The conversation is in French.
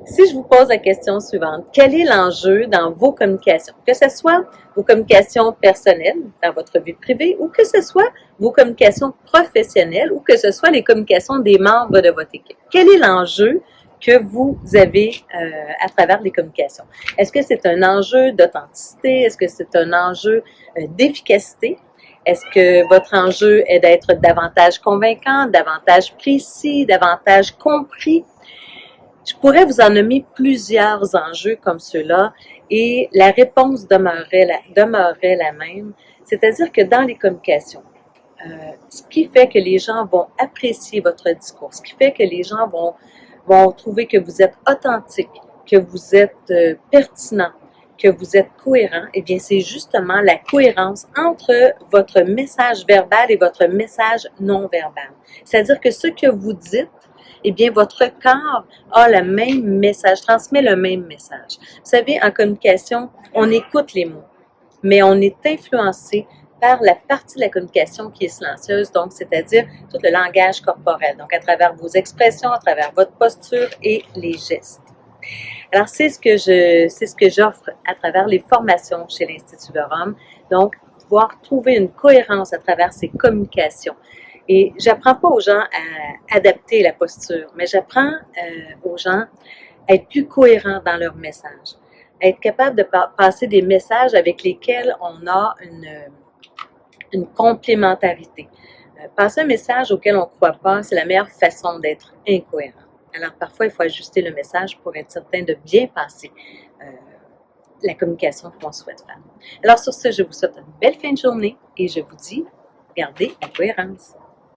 Si je vous pose la question suivante, quel est l'enjeu dans vos communications? Que ce soit vos communications personnelles dans votre vie privée ou que ce soit vos communications professionnelles ou que ce soit les communications des membres de votre équipe. Quel est l'enjeu que vous avez à travers les communications? Est-ce que c'est un enjeu d'authenticité? Est-ce que c'est un enjeu d'efficacité? Est-ce que votre enjeu est d'être davantage convaincant, davantage précis, davantage compris? Je pourrais vous en nommer plusieurs enjeux comme ceux-là et la réponse demeurerait la même, c'est-à-dire que dans les communications, ce qui fait que les gens vont apprécier votre discours, ce qui fait que les gens vont trouver que vous êtes authentique, que vous êtes pertinent, que vous êtes cohérent, eh bien, c'est justement la cohérence entre votre message verbal et votre message non verbal. C'est-à-dire que ce que vous dites, eh bien, votre corps a le même message, transmet le même message. Vous savez, en communication, on écoute les mots, mais on est influencé par la partie de la communication qui est silencieuse, donc c'est-à-dire tout le langage corporel, donc à travers vos expressions, à travers votre posture et les gestes. Alors, c'est ce que j'offre à travers les formations chez l'Institut Verum, donc pouvoir trouver une cohérence à travers ces communications. Et j'apprends pas aux gens à adapter la posture, mais j'apprends aux gens à être plus cohérents dans leur message, à être capable de passer des messages avec lesquels on a une complémentarité. Passer un message auquel on ne croit pas, c'est la meilleure façon d'être incohérent. Alors parfois, il faut ajuster le message pour être certain de bien passer la communication qu'on souhaite faire. Alors sur ce, je vous souhaite une belle fin de journée et je vous dis, gardez la cohérence.